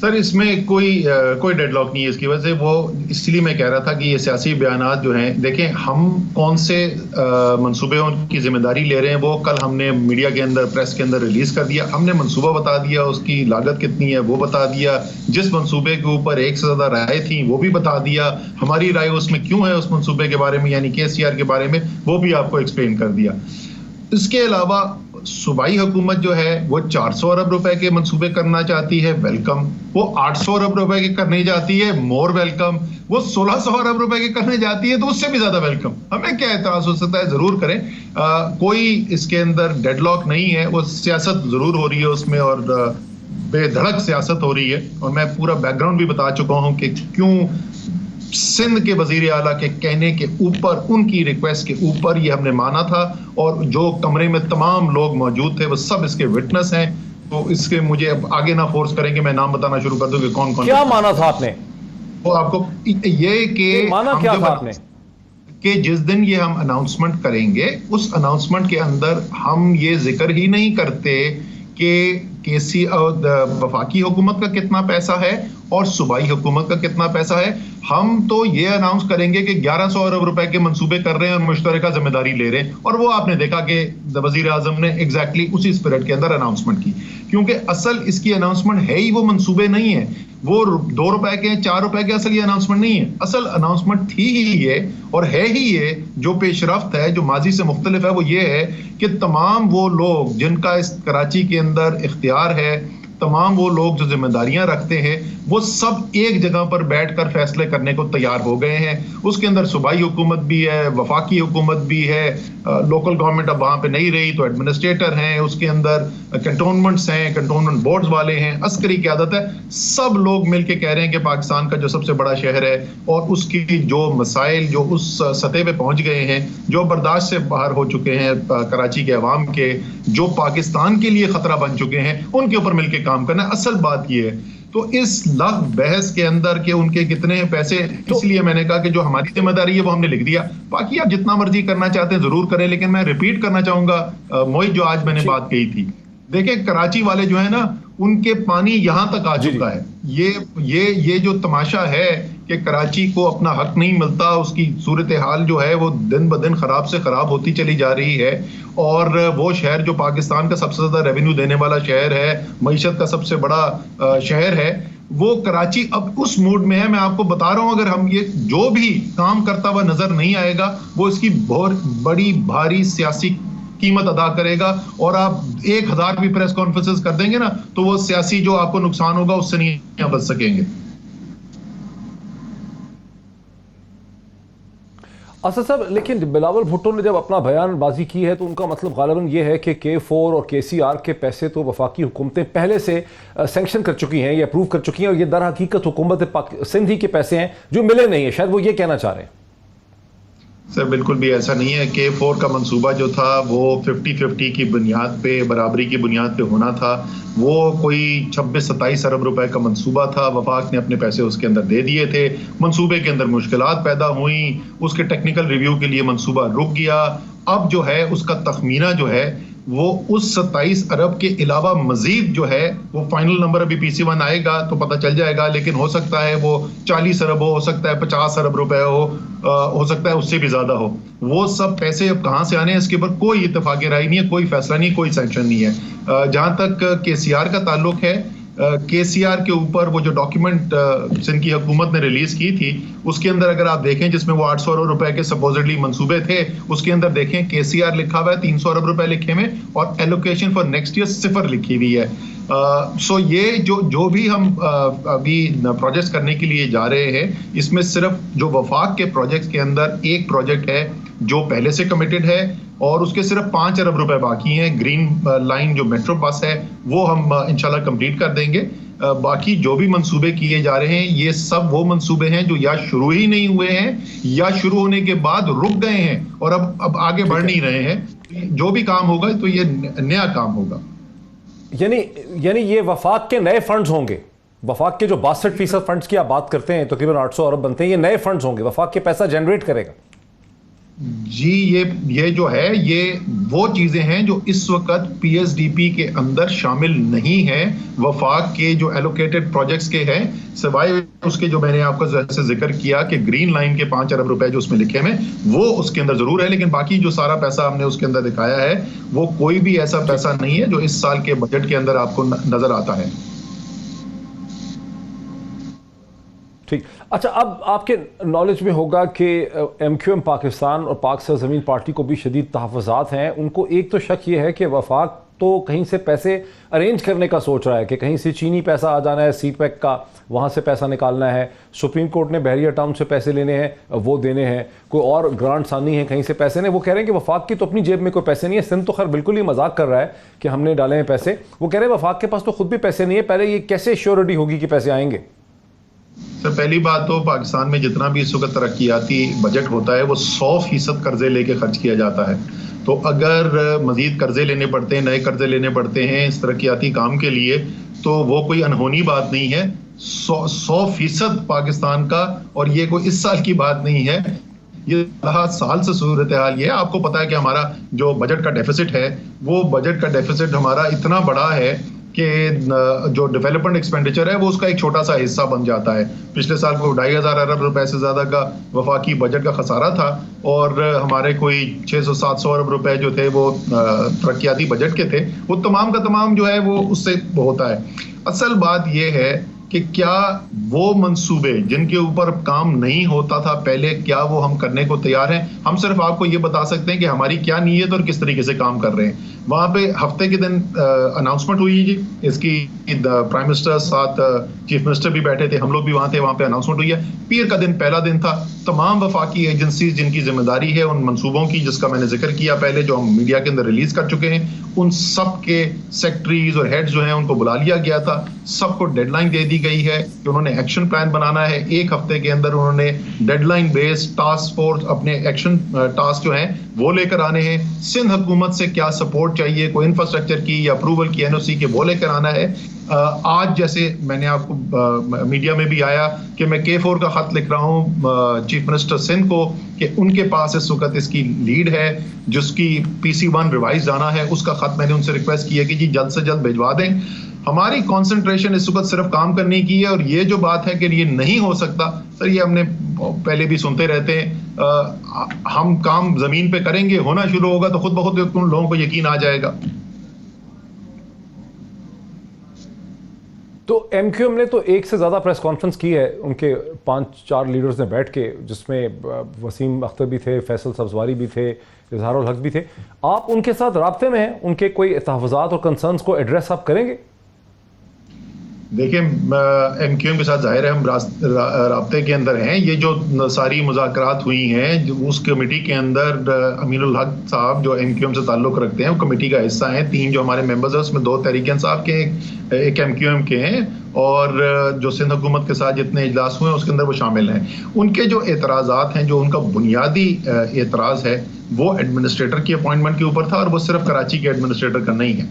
Sir इसमें कोई deadlock नहीं है इसकी वजह से। वो इसलिए मैं कह रहा था कि ये सियासी बयानात जो हैं, देखें हम कौन से मंसूबे की जिम्मेदारी ले रहे हैं वो कल हमने मीडिया के अंदर, प्रेस के अंदर रिलीज कर दिया। हमने मंसूबा बता दिया, उसकी लागत कितनी है वो बता दिया, जिस मंसूबे के ऊपर एक से ज्यादा राय थी वो भी बता दिया, हमारी राय उसमें क्यों है उस मंसूबे के बारे में, यानी KCR के बारे में, वो भी आपको एक्सप्लेन कर दिया। इसके अलावा सूबाई हुकूमत जो है वो 400 अरब रुपए के मंसूबे करना चाहती है, वेलकम। वो 800 अरब रुपए के करने जाती है, मोर वेलकम। वो 1600 अरब रुपए के करने जाती है तो उससे भी ज्यादा वेलकम। हमें क्या एतराज हो सकता है, जरूर करें। कोई इसके अंदर डेडलॉक नहीं है, वो सियासत जरूर हो रही है उसमें, और बेधड़क सियासत हो रही है। और मैं पूरा बैकग्राउंड भी बता चुका हूं कि क्यों सिंध के वजीर आला के कहने के ऊपर, उनकी रिक्वेस्ट के ऊपर ये हमने माना था, और जो कमरे में तमाम लोग मौजूद थे वो सब इसके विटनेस हैं। तो इसके मुझे अब आगे ना फोर्स करेंगे, मैं नाम बताना शुरू कर दूं कि कौन कौन क्या माना था आपने। वो आपको ये कि माना क्या था आपने कि जिस दिन ये हम अनाउंसमेंट करेंगे, उस अनाउंसमेंट के अंदर हम ये जिक्र ही नहीं करते कि वफाकी हुकूमत का कितना पैसा है और सूबाई हुकूमत का कितना पैसा है। हम तो ये अनाउंस करेंगे कि 1100 अरब रुपए के मंसूबे कर रहे हैं और मुश्तरका जिम्मेदारी ले रहे हैं। और वो आपने देखा कि वजीर आजम ने एग्जैक्टली उसी स्पिरिट के अंदर अनाउंसमेंट की, क्योंकि असल इसकी अनाउंसमेंट है ही वो मंसूबे नहीं है, वो 2 रुपए के 4 रुपए के असल ये अनाउंसमेंट नहीं है। असल अनाउंसमेंट थी ही ये, और है ही ये, जो पेशरफ्त है, जो माजी से मुख्तलिफ है, वो ये है कि तमाम वो लोग जिनका इस कराची के अंदर इख्तियार है, तमाम वो लोग जो जिम्मेदारियां रखते हैं, वो सब एक जगह पर बैठकर फैसले करने को तैयार हो गए हैं। उसके अंदर सूबाई हुकूमत भी है, वफाकी हुकूमत भी है, लोकल गवर्नमेंट अब वहां पे नहीं रही तो एडमिनिस्ट्रेटर हैं, उसके अंदर कंटोनमेंट्स हैं, कंटोनमेंट बोर्ड्स वाले हैं, अस्करी क़यादत है। सब लोग मिलके कह रहे हैं कि पाकिस्तान का जो सबसे बड़ा शहर है और उसकी जो मसाइल जो उस सतह पे पहुंच गए हैं, जो बर्दाश्त से बाहर हो चुके हैं कराची के अवाम के, जो पाकिस्तान के लिए खतरा बन चुके हैं, उनके ऊपर मिलकर काम करना है। असल बात यह है। तो इस लग बहस के अंदर के उनके कितने पैसे, इसलिए मैंने कहा कि जो हमारी जिम्मेदारी है वो हमने लिख दिया। बाकी आप जितना मर्जी करना चाहते हैं जरूर करें, लेकिन मैं रिपीट करना चाहूंगा मोहित, जो आज मैंने बात कही थी। देखिए कराची वाले जो है ना, उनके पानी यहां तक आ चुका है। ये जो तमाशा है कि कराची को अपना हक नहीं मिलता, उसकी सूरत हाल जो है वो दिन ब दिन खराब से खराब होती चली जा रही है। और वो शहर जो पाकिस्तान का सबसे ज्यादा रेवेन्यू देने वाला शहर है, मईशत का सबसे बड़ा शहर है, वो कराची अब उस मूड में है। मैं आपको बता रहा हूं, अगर हम ये जो भी काम करता हुआ नजर नहीं आएगा, वो इसकी बहुत बड़ी भारी सियासी कीमत अदा करेगा। और आप 1000 भी प्रेस कॉन्फ्रेंसेस कर देंगे ना, तो वो सियासी जो आपको नुकसान होगा उससे नहीं बच सकेंगे। असद साहब, लेकिन बिलावल भुट्टो ने जब अपना बयानबाजी की है तो उनका मतलब गालिबन ये है कि K4 और KCR के पैसे तो वफाकी हुकूमतें पहले से सैंक्शन कर चुकी हैं, ये अप्रूव कर चुकी हैं, और ये दर हकीकत हुकूमत सिंध ही के पैसे हैं जो मिले नहीं है। शायद वो ये कहना चाह रहे हैं। सर बिल्कुल भी ऐसा नहीं है। K4 का मंसूबा जो था वो 50-50 की बुनियाद पे, बराबरी की बुनियाद पे होना था। वो कोई 26-27 अरब रुपए का मंसूबा था। वफाक ने अपने पैसे उसके अंदर दे दिए थे। मंसूबे के अंदर मुश्किलात पैदा हुई, उसके टेक्निकल रिव्यू के लिए मंसूबा रुक गया। अब जो है उसका तखमीना जो है वो उस 27 अरब के अलावा मजीद जो है, वो फाइनल नंबर अभी PC1 आएगा तो पता चल जाएगा, लेकिन हो सकता है वो 40 अरब हो सकता है 50 अरब रुपए हो सकता है उससे भी ज्यादा हो। वो सब पैसे अब कहां से आने हैं इसके ऊपर कोई इत्तेफाक राय नहीं है, कोई फैसला नहीं, कोई सैंक्शन नहीं है। जहां तक KCR का ताल्लुक है, KCR के ऊपर वो जो डॉक्यूमेंट सिंध की हुकूमत ने रिलीज की थी, उसके अंदर अगर आप देखें, जिसमें वो 800 अरब रुपए के सपोजिटली मंसूबे थे, उसके अंदर देखें KCR लिखा हुआ है 300 अरब रुपए लिखे हुए, और एलोकेशन फॉर नेक्स्ट ईयर 0 लिखी हुई है। सो ये जो भी हम अभी प्रोजेक्ट्स करने के लिए जा रहे हैं, इसमें सिर्फ जो वफाक के प्रोजेक्ट्स के अंदर एक प्रोजेक्ट है जो पहले से कमिटेड है, और उसके सिर्फ 5 अरब रुपए बाकी हैं। ग्रीन लाइन जो मेट्रो बस है वो हम इंशाल्लाह कंप्लीट कर देंगे। बाकी जो भी मंसूबे किए जा रहे हैं, ये सब वो मंसूबे हैं जो या शुरू ही नहीं हुए हैं या शुरू होने के बाद रुक गए हैं और अब आगे बढ़ नहीं रहे हैं। जो भी काम होगा तो ये नया काम होगा। यानी ये वफाक के नए फंड्स होंगे। वफाक के जो 62% फंड्स की आप बात करते हैं, तकरीबन 800 अरब बनते हैं, ये नए फंड्स होंगे, वफाक के पैसा जनरेट करेगा। जी, ये जो है, ये वो चीजें हैं जो इस वक्त पीएसडीपी के अंदर शामिल नहीं है, वफाक के जो एलोकेटेड प्रोजेक्ट्स के हैं, सिवाय उसके जो मैंने आपको जैसे जिक्र किया कि ग्रीन लाइन के 5 अरब रुपए जो उसमें लिखे हैं वो उसके अंदर जरूर है, लेकिन बाकी जो सारा पैसा हमने उसके अंदर दिखाया है वो कोई भी ऐसा पैसा नहीं है जो इस साल के बजट के अंदर आपको नजर आता है। ठीक। अच्छा, अब आपके नॉलेज में होगा कि एमक्यूएम पाकिस्तान और पाक सरजमीन पार्टी को भी शदीद तहफ़्फ़ुज़ात हैं। उनको एक तो शक ये है कि वफाक तो कहीं से पैसे अरेंज करने का सोच रहा है कि कहीं से चीनी पैसा आ जाना है, सी पैक का वहाँ से पैसा निकालना है, सुप्रीम कोर्ट ने बहरिया टाउन से पैसे लेने हैं, वो देने हैं, कोई और ग्रांट्स आनी है कहीं से पैसे नहीं। वो कह रहे हैं कि वफाक की तो अपनी जेब में कोई पैसे नहीं है। सिंध तो खैर बिल्कुल ही मजाक कर रहा है कि हमने डाले हैं पैसे। वो कह रहे हैं वफाक के पास तो खुद भी पैसे नहीं है, पहले ये कैसे श्योरिटी होगी कि पैसे आएंगे? सर, पहली बात तो पाकिस्तान में जितना भी इस वक्त तरक्याती बजट होता है वो 100% कर्जे लेके खर्च किया जाता है। तो अगर मजीद कर्जे लेने पड़ते हैं, नए कर्जे लेने पड़ते हैं इस तरक्याती काम के लिए, तो वो कोई अनहोनी बात नहीं है। 100% पाकिस्तान का, और ये कोई इस साल की बात नहीं है, ये साल से सूरत हाल ये है। आपको पता है कि हमारा जो बजट का डेफिसिट है, वो बजट का डेफिसिट हमारा इतना बड़ा है कि जो डेवलपमेंट एक्सपेंडिचर है वो उसका एक छोटा सा हिस्सा बन जाता है। पिछले साल को 2500 अरब रुपए से ज्यादा का वफाकी बजट का खसारा था, और हमारे कोई 600-700 अरब रुपए जो थे वो तरक्याती बजट के थे। वो तमाम का तमाम जो है वो उससे होता है। असल बात ये है कि क्या वो मंसूबे जिनके ऊपर काम नहीं होता था पहले, क्या वो हम करने को तैयार हैं? हम सिर्फ आपको ये बता सकते हैं कि हमारी क्या नीयत और किस तरीके से काम कर रहे हैं। वहां पे हफ्ते के दिन अनाउंसमेंट हुई जी इसकी, प्राइम मिनिस्टर साथ चीफ मिनिस्टर भी बैठे थे, हम लोग भी वहां थे, वहां पे अनाउंसमेंट हुई है। पीर का दिन पहला दिन था। तमाम वफाकी एजेंसीज जिनकी जिम्मेदारी है उन मंसूबों की, जिसका मैंने जिक्र किया पहले, जो हम मीडिया के अंदर रिलीज कर चुके हैं, उन सब के सेक्रेटरीज और हेड्स जो हैं उनको बुला लिया गया था। सबको डेडलाइन दे दी गई है कि उन्होंने एक्शन प्लान बनाना है। एक हफ्ते के अंदर उन्होंने डेडलाइन बेस्ड टास्क फोर्स, अपने एक्शन टास्क जो हैं वो लेकर आने हैं। सिंध हुकूमत से क्या सपोर्ट चाहिए, कोई इंफ्रास्ट्रक्चर की या अप्रूवल की, एनओसी के, वो लेकर आना है। आज जैसे मैंने आपको मीडिया में भी आया कि मैं K4 का खत लिख रहा हूं चीफ मिनिस्टर सिंध को कि उनके पास इस वक्त इसकी लीड है, जिसकी PC1 रिवाइज आना है, उसका खत मैंने उनसे रिक्वेस्ट किया कि जी जल्द से जल्द भिजवा दें। हमारी कंसंट्रेशन इस वक्त सिर्फ काम करने की है। और ये जो बात है कि ये नहीं हो सकता, सर, ये हमने पहले भी सुनते रहते हैं। हम काम जमीन पे करेंगे, होना शुरू होगा तो खुद ब खुद उन लोगों को यकीन आ जाएगा। तो एमक्यूएम ने तो एक से ज़्यादा प्रेस कॉन्फ्रेंस की है, उनके 5-4 लीडर्स ने बैठ के, जिसमें वसीम अख्तर भी थे, फैसल सब्जवारी भी थे, इजहारुल हक भी थे। आप उनके साथ राब्ते में हैं, उनके कोई तहफ़्फ़ुज़ात और कंसर्न्स को एड्रेस आप करेंगे? देखिए, एमक्यूएम के साथ जाहिर है हम राब्ते के अंदर हैं। ये जो सारी मुज़ाकरात हुई हैं, उस कमेटी के अंदर अमीनुल हक साहब जो एमक्यूएम से ताल्लुक़ रखते हैं वो कमेटी का हिस्सा हैं। 3 जो हमारे मेंबर्स हैं उसमें 2 तहरीक इंसाफ के, एक एमक्यूएम के हैं, और जो सिंध हुकूमत के साथ जितने इजलास हुए हैं उसके अंदर वो शामिल हैं। उनके जो एतराज़ात हैं, जो उनका बुनियादी एतराज़ है वो एडमिनिस्ट्रेटर की अपॉइंटमेंट के ऊपर था, और वो सिर्फ कराची के एडमिनिस्ट्रेटर का नहीं है।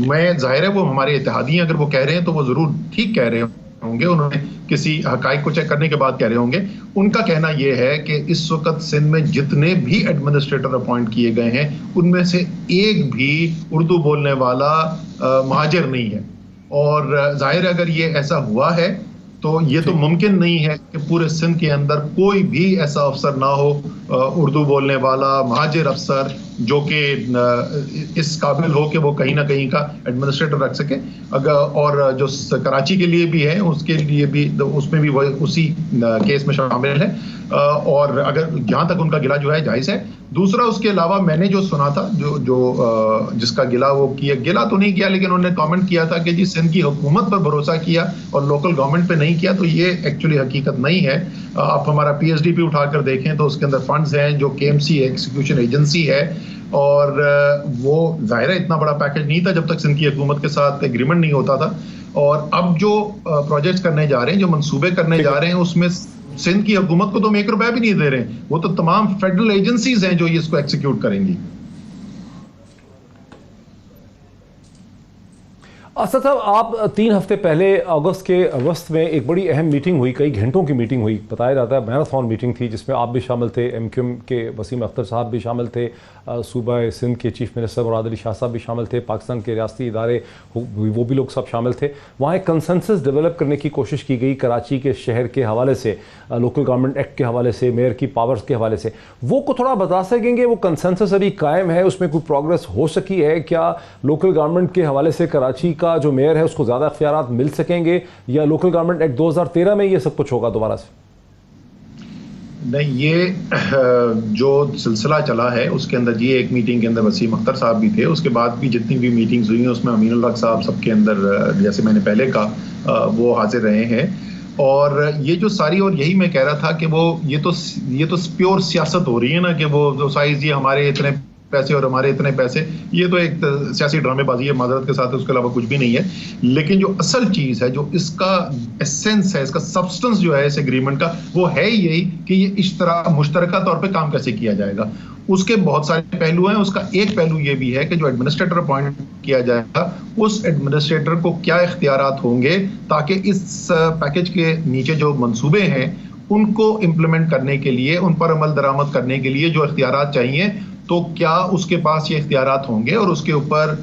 मैं जाहिर है वो हमारे इत्तेहादी हैं, अगर वो कह रहे हैं तो वो जरूर ठीक कह रहे होंगे, उन्होंने किसी हकाइक को चेक करने के बाद कह रहे होंगे। उनका कहना यह है कि इस वक्त सिंध में जितने भी एडमिनिस्ट्रेटर अपॉइंट किए गए हैं उनमें से एक भी उर्दू बोलने वाला महाजिर नहीं है। और जाहिर है अगर ये ऐसा हुआ है तो ये तो मुमकिन नहीं है कि पूरे सिंध के अंदर कोई भी ऐसा अफसर ना हो, उर्दू बोलने वाला महाजिर अफसर, जो कि इस काबिल हो कि वो कहीं ना कहीं का एडमिनिस्ट्रेटर रख सके। अगर और जो कराची के लिए भी है उसके लिए भी, उसमें भी वो उसी केस में शामिल है। और अगर जहां तक उनका गिला जो है जायज़ है। दूसरा, उसके अलावा मैंने जो सुना था, जिसका गिला वो किया, गिला तो नहीं किया लेकिन उन्होंने कमेंट किया था कि जी सिंध की हुकूमत पर भरोसा किया और लोकल गवर्नमेंट पे नहीं किया, तो ये एक्चुअली हकीकत नहीं है। आप हमारा PSDP उठाकर देखें तो उसके अंदर फंड्स हैं, जो KMC एग्जीक्यूशन एजेंसी है, और वो जाहिर है इतना बड़ा पैकेज नहीं था जब तक सिंध की हुकूमत के साथ एग्रीमेंट नहीं होता था। और अब जो प्रोजेक्ट्स करने जा रहे हैं, जो मंसूबे करने जा रहे हैं, उसमें सिंध की हुकूमत को तो हम 1 रुपया भी नहीं दे रहे हैं, वो तो तमाम फेडरल एजेंसीज हैं जो इसको एक्सिक्यूट करेंगी। असद साहब, आप 3 हफ्ते पहले अगस्त के अगस्त में एक बड़ी अहम मीटिंग हुई, कई घंटों की मीटिंग हुई, बताया जाता है मैराथन मीटिंग थी, जिसमें आप भी शामिल थे, MQM के वसीम अख्तर साहब भी शामिल थे, सूबा सिंध के चीफ मिनिस्टर मुराद अली शाह साहब भी शामिल थे, पाकिस्तान के रियासती इदारे वो भी लोग सब शामिल थे। वहाँ एक कंसेंसस डेवलप करने की कोशिश की गई कराची के शहर के हवाले से, लोकल गवर्नमेंट एक्ट के हवाले से, मेयर की पावर्स के हवाले से। वो को थोड़ा बता सकेंगे, वो कंसेंसस अभी कायम है, उसमें कोई प्रोग्रेस हो सकी है क्या? लोकल गवर्नमेंट के हवाले से कराची का जो मेयर है उसको ज़्यादा इख्तियारात मिल सकेंगे, या लोकल गवर्नमेंट एक्ट 2013 में ये सब कुछ होगा दोबारा से? नहीं, ये जो सिलसिला चला है उसके अंदर जी एक मीटिंग के अंदर वसीम अख्तर साहब भी थे, उसके बाद भी जितनी भी मीटिंग्स हुई हैं उसमें अमीनुल हक साहब सबके अंदर, जैसे मैंने पहले कहा, वो हाजिर रहे हैं। और ये जो सारी, और यही मैं कह रहा था कि वो ये तो प्योर सियासत हो रही है ना, कि वो साइज जी हमारे इतने पैसे और हमारे इतने पैसे, ये तो एक सियासी ड्रामेबाजी है माजरत के साथ, उसके अलावा कुछ भी नहीं है। लेकिन जो असल चीज है, जो इसका एसेंस है, इसका सब्सटेंस जो है इस एग्रीमेंट का, वो है यही कि ये इस तरह मुश्तरका तौर पे काम कैसे किया जाएगा। उसके बहुत सारे पहलू हैं। उसका एक पहलू ये भी है कि जो एडमिनिस्ट्रेटर अपॉइंट किया जाएगा, उस एडमिनिस्ट्रेटर को क्या इख्तियारात होंगे ताकि इस पैकेज के नीचे जो मंसूबे हैं उनको इम्प्लीमेंट करने के लिए, उन पर अमल दरामद करने के लिए जो इख्तियारात चाहिए, तो क्या उसके पास ये इख्तियारात होंगे। और उसके ऊपर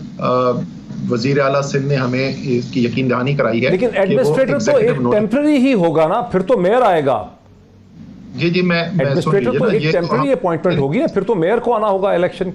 वजीर आला सिंध ने हमें इसकी यकीन दहानी कराई है। लेकिन एडमिनिस्ट्रेटर तो एक टेम्पररी ही होगा ना, फिर तो मेयर आएगा। जी, मैं एडमिनिस्ट्रेटर तो एक टेम्पररी अपॉइंटमेंट होगी ना, फिर तो मेयर को आना होगा इलेक्शन।